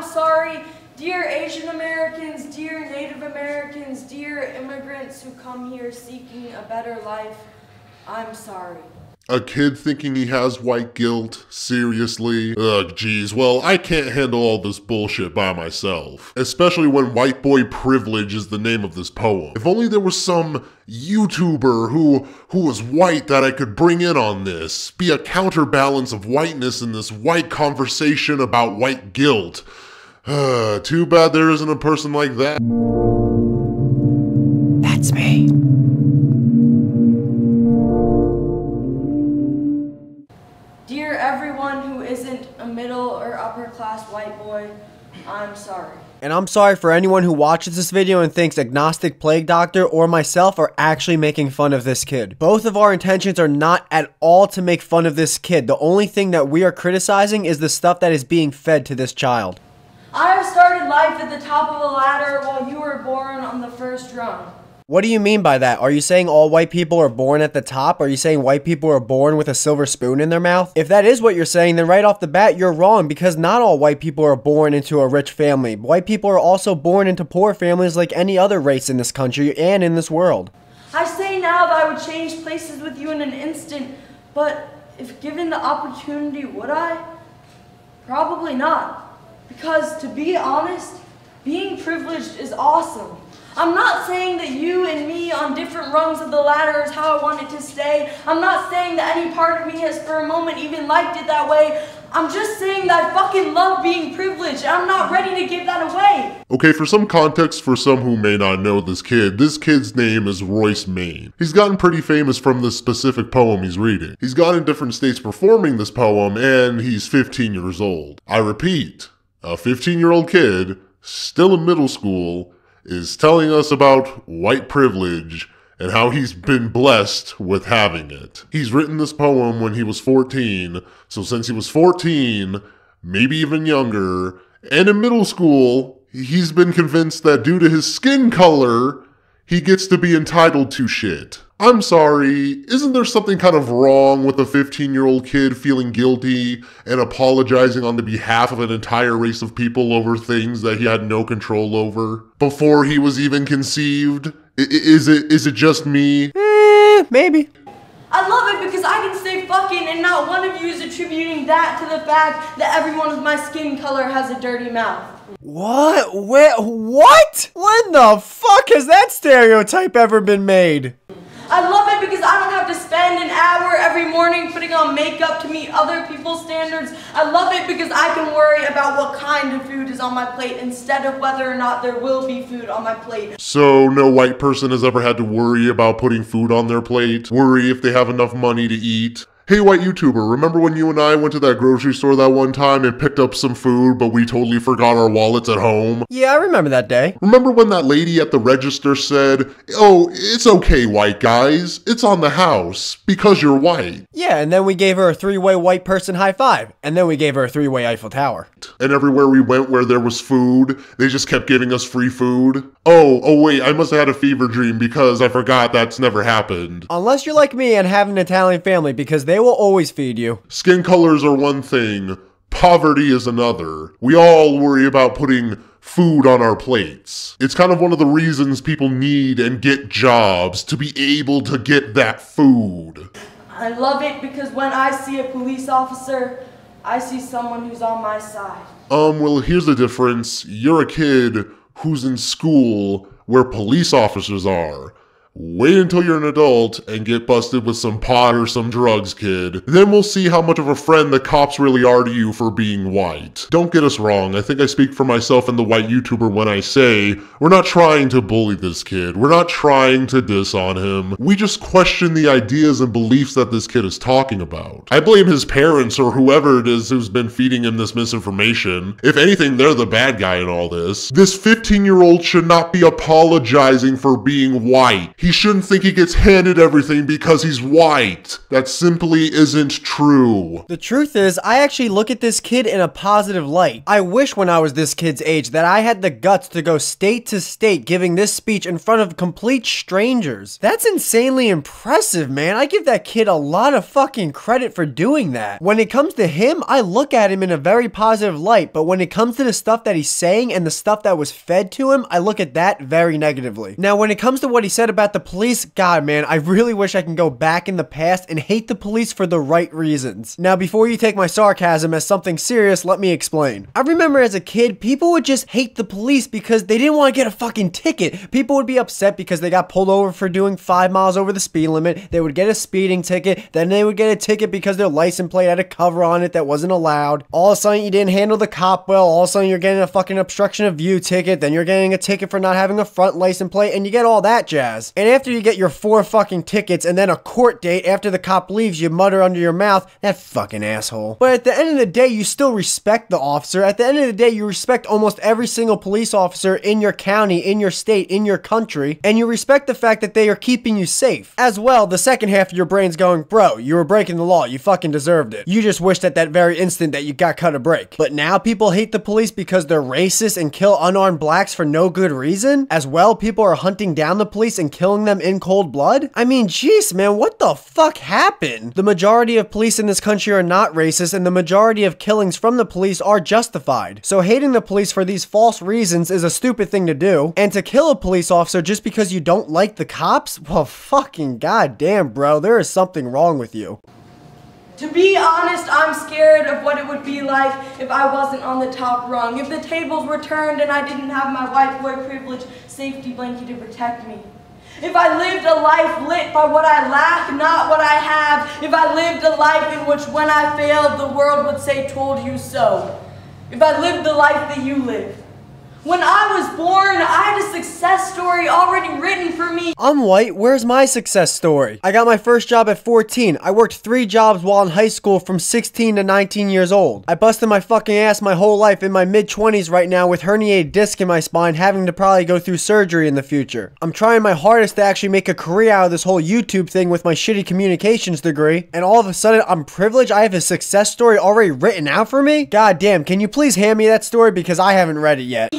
sorry. Dear Asian Americans, dear Native Americans, dear immigrants who come here seeking a better life, I'm sorry. A kid thinking he has white guilt? Seriously? Ugh, geez, well, I can't handle all this bullshit by myself. Especially when white boy privilege is the name of this poem. If only there was some YouTuber who was white that I could bring in on this. Be a counterbalance of whiteness in this white conversation about white guilt. Too bad there isn't a person like that. That's me. Dear everyone who isn't a middle or upper class white boy, I'm sorry. And I'm sorry for anyone who watches this video and thinks Agnostic Plague Doctor or myself are actually making fun of this kid. Both of our intentions are not at all to make fun of this kid. The only thing that we are criticizing is the stuff that is being fed to this child. I have started life at the top of a ladder while you were born on the first rung. What do you mean by that? Are you saying all white people are born at the top? Are you saying white people are born with a silver spoon in their mouth? If that is what you're saying, then right off the bat, you're wrong, because not all white people are born into a rich family. White people are also born into poor families like any other race in this country and in this world. I say now that I would change places with you in an instant, but if given the opportunity, would I? Probably not. Because to be honest, being privileged is awesome. I'm not saying that you and me on different rungs of the ladder is how I want it to stay. I'm not saying that any part of me has for a moment even liked it that way. I'm just saying that I fucking love being privileged and I'm not ready to give that away. Okay, for some context for some who may not know this kid's name is Royce Maine. He's gotten pretty famous from this specific poem he's reading. He's gone in different states performing this poem and he's 15 years old. I repeat, a 15-year-old kid, still in middle school, is telling us about white privilege and how he's been blessed with having it. He's written this poem when he was 14, so since he was 14, maybe even younger, and in middle school, he's been convinced that due to his skin color, he gets to be entitled to shit. I'm sorry, isn't there something kind of wrong with a 15-year-old kid feeling guilty and apologizing on the behalf of an entire race of people over things that he had no control over before he was even conceived? Is it just me? Maybe. I love it because I can say fucking and not one of you is attributing that to the fact that everyone with my skin color has a dirty mouth. What? What? When the fuck has that stereotype ever been made? I love it because I don't have to spend an hour every morning putting on makeup to meet other people's standards. I love it because I can worry about what kind of food is on my plate instead of whether or not there will be food on my plate. So no white person has ever had to worry about putting food on their plate? Worry if they have enough money to eat? Hey, white YouTuber, remember when you and I went to that grocery store that one time and picked up some food, but we totally forgot our wallets at home? Yeah, I remember that day. Remember when that lady at the register said, "Oh, it's okay, white guys. It's on the house, because you're white." Yeah, and then we gave her a three-way white person high five, and then we gave her a three-way Eiffel Tower. And everywhere we went where there was food, they just kept giving us free food. Oh wait, I must have had a fever dream because I forgot that's never happened. Unless you're like me and have an Italian family, because they will always feed you. Skin colors are one thing, poverty is another. We all worry about putting food on our plates. It's kind of one of the reasons people need and get jobs, to be able to get that food. I love it because when I see a police officer, I see someone who's on my side. Well, here's the difference. You're a kid who's in school where police officers are. Wait until you're an adult and get busted with some pot or some drugs, kid. Then we'll see how much of a friend the cops really are to you for being white. Don't get us wrong, I think I speak for myself and the white YouTuber when I say, we're not trying to bully this kid. We're not trying to diss on him. We just question the ideas and beliefs that this kid is talking about. I blame his parents or whoever it is who's been feeding him this misinformation. If anything, they're the bad guy in all this. This 15-year-old should not be apologizing for being white. he shouldn't think he gets handed everything because he's white. That simply isn't true. The truth is, I actually look at this kid in a positive light. I wish when I was this kid's age that I had the guts to go state to state giving this speech in front of complete strangers. That's insanely impressive, man. I give that kid a lot of fucking credit for doing that. When it comes to him, I look at him in a very positive light, but when it comes to the stuff that he's saying and the stuff that was fed to him, I look at that very negatively. Now, when it comes to what he said about the police, God, man, I really wish I can go back in the past and hate the police for the right reasons. Now, before you take my sarcasm as something serious, let me explain. I remember as a kid, people would just hate the police because they didn't want to get a fucking ticket. People would be upset because they got pulled over for doing 5 miles over the speed limit. They would get a speeding ticket. Then they would get a ticket because their license plate had a cover on it that wasn't allowed. All of a sudden, you didn't handle the cop well. All of a sudden, you're getting a fucking obstruction of view ticket. Then you're getting a ticket for not having a front license plate, and you get all that jazz. And after you get your 4 fucking tickets and then a court date after the cop leaves, you mutter under your mouth, that fucking asshole. But at the end of the day, you still respect the officer. At the end of the day, you respect almost every single police officer in your county, in your state, in your country, and you respect the fact that they are keeping you safe. As well, the second half of your brain's going, bro, you were breaking the law. You fucking deserved it. You just wished at that very instant that you got cut a break. But now people hate the police because they're racist and kill unarmed blacks for no good reason? As well, people are hunting down the police and killing them in cold blood? I mean, jeez, man, what the fuck happened? The majority of police in this country are not racist, and the majority of killings from the police are justified. So hating the police for these false reasons is a stupid thing to do, and to kill a police officer just because you don't like the cops? Well, fucking goddamn, bro, there is something wrong with you. To be honest, I'm scared of what it would be like if I wasn't on the top rung, if the tables were turned and I didn't have my white boy privilege safety blanket to protect me. If I lived a life lit by what I lack, not what I have. If I lived a life in which when I failed, the world would say, told you so. If I lived the life that you live. When I was born, I had a success story already written for me. I'm white. Where's my success story? I got my first job at 14. I worked 3 jobs while in high school from 16 to 19 years old. I busted my fucking ass my whole life in my mid-20s right now with herniated disc in my spine, having to probably go through surgery in the future. I'm trying my hardest to actually make a career out of this whole YouTube thing with my shitty communications degree, and all of a sudden I'm privileged. I have a success story already written out for me? God damn, can you please hand me that story because I haven't read it yet.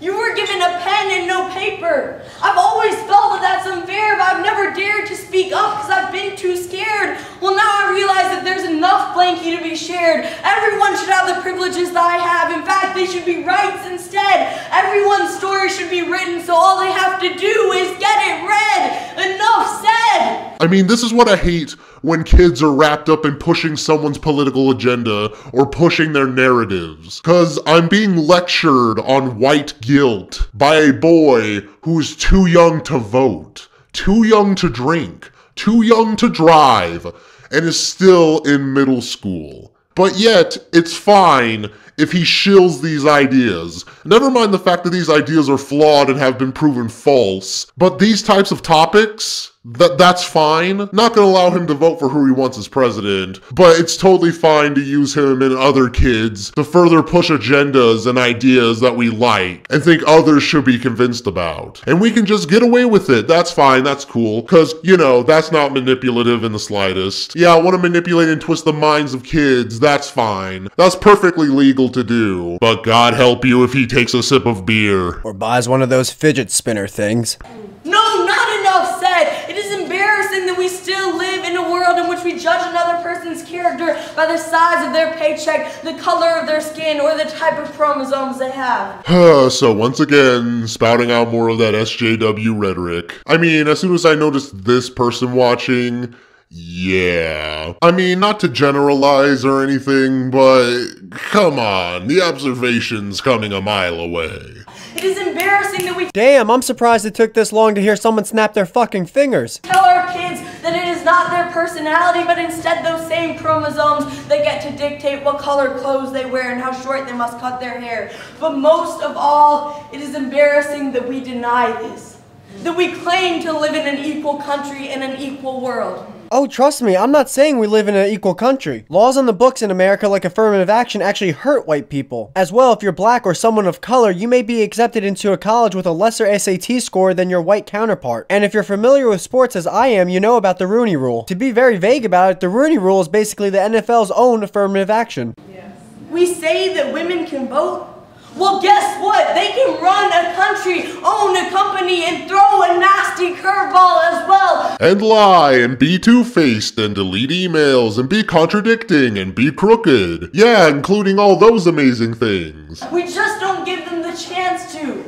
You were given a pen and no paper. I've always felt that that's unfair, but I've never dared to speak up because I've been too scared. Well, now I realize that there's enough blankie to be shared. Everyone should have the privileges that I have. In fact, they should be rights instead. Everyone's story should be written, so all they have to do is get it read. Enough said. I mean, this is what I hate when kids are wrapped up in pushing someone's political agenda or pushing their narratives. Cause I'm being lectured on white guilt by a boy who's too young to vote, too young to drink, too young to drive, and is still in middle school. But yet, it's fine if he shills these ideas. Never mind the fact that these ideas are flawed and have been proven false, but these types of topics, that's fine. Not gonna allow him to vote for who he wants as president, but it's totally fine to use him and other kids to further push agendas and ideas that we like and think others should be convinced about. And we can just get away with it. That's fine, that's cool, because, you know, that's not manipulative in the slightest. Yeah, I want to manipulate and twist the minds of kids, that's fine. That's perfectly legal to do. But God help you if he takes a sip of beer. Or buys one of those fidget spinner things. No, not enough said. It is embarrassing that we still live in a world in which we judge another person's character by the size of their paycheck, the color of their skin, or the type of chromosomes they have. So once again, spouting out more of that SJW rhetoric. I mean, as soon as I noticed this person watching, yeah. I mean, not to generalize or anything, but come on, the observation's coming a mile away. It is embarrassing that we Damn, I'm surprised it took this long to hear someone snap their fucking fingers. tell our kids that it is not their personality, but instead those same chromosomes that get to dictate what color clothes they wear and how short they must cut their hair. But most of all, it is embarrassing that we deny this. That we claim to live in an equal country and an equal world. Oh, trust me, I'm not saying we live in an equal country. Laws on the books in America like affirmative action actually hurt white people. As well, if you're black or someone of color, you may be accepted into a college with a lesser SAT score than your white counterpart. And if you're familiar with sports as I am, you know about the Rooney Rule. To be very vague about it, the Rooney Rule is basically the NFL's own affirmative action. We say that women can vote. Well, guess what? They can run a country, own a company, and throw a nasty curveball as well. And lie, and be two-faced, and delete emails, and be contradicting, and be crooked. Yeah, including all those amazing things. We just don't give them the chance to.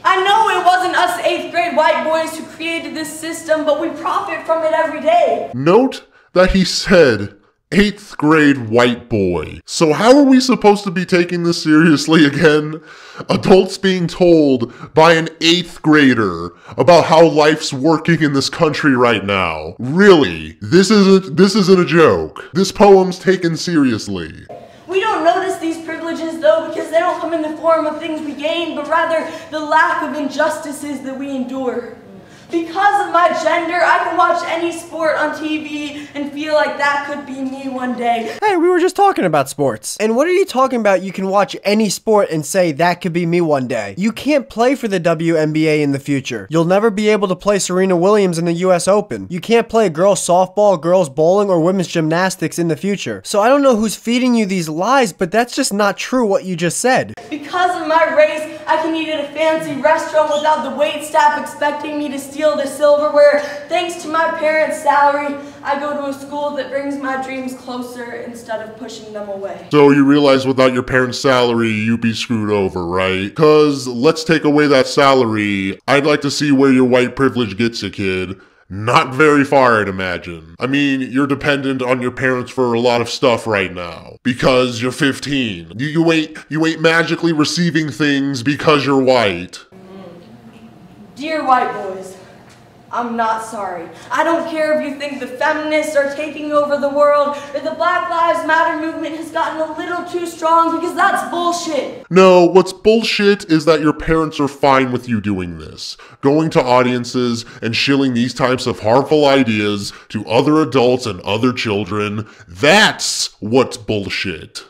I know it wasn't us 8th grade white boys who created this system, but we profit from it every day. Note that he said 8th grade white boy. So how are we supposed to be taking this seriously again? Adults being told by an 8th grader about how life's working in this country right now. Really? This isn't a joke. This poem's taken seriously. We don't notice these privileges though because they don't come in the form of things we gain, but rather the lack of injustices that we endure. Because of my gender, I can watch any sport on TV and feel like that could be me one day. Hey, we were just talking about sports. And what are you talking about? You can watch any sport and say that could be me one day. You can't play for the WNBA in the future. You'll never be able to play Serena Williams in the US Open. You can't play girls softball, girls bowling, or women's gymnastics in the future. So I don't know who's feeding you these lies, but that's just not true what you just said. Because of my race, I can eat at a fancy restaurant without the waitstaff expecting me to steal the silverware. Thanks to my parents' salary, I go to a school that brings my dreams closer instead of pushing them away. So you realize without your parents' salary, you'd be screwed over, right? Cause let's take away that salary. I'd like to see where your white privilege gets you, kid. Not very far, I'd imagine. I mean, you're dependent on your parents for a lot of stuff right now. Because you're 15. You ain't magically receiving things because you're white. Dear white boys, I'm not sorry. I don't care if you think the feminists are taking over the world or the Black Lives Matter movement has gotten a little too strong, because that's bullshit. No, what's bullshit is that your parents are fine with you doing this. Going to audiences and shilling these types of harmful ideas to other adults and other children. That's what's bullshit.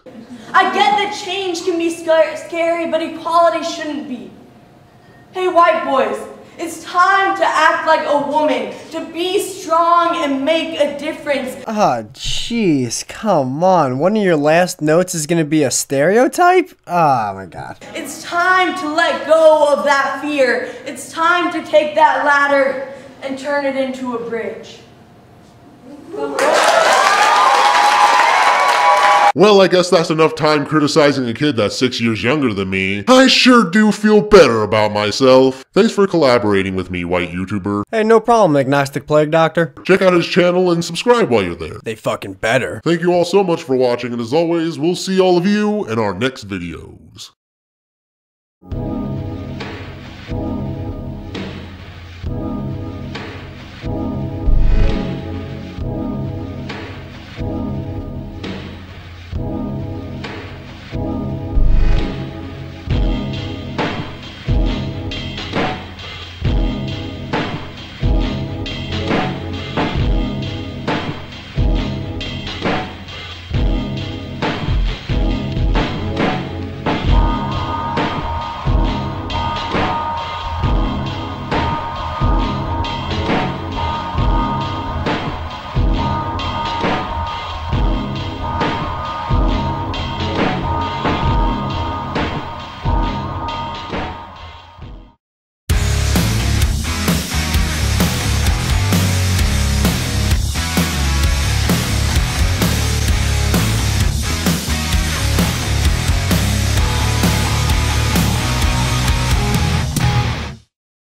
I get that change can be scary, but equality shouldn't be. Hey white boys, it's time to act like a woman, to be strong and make a difference. Ah, jeez, come on. One of your last notes is gonna be a stereotype? Oh my god. It's time to let go of that fear. It's time to take that ladder and turn it into a bridge. Well, I guess that's enough time criticizing a kid that's 6 years younger than me. I sure do feel better about myself. Thanks for collaborating with me, white YouTuber. Hey, no problem, Agnostic Plague Doctor. Check out his channel and subscribe while you're there. They fucking better. Thank you all so much for watching, and as always, we'll see all of you in our next video.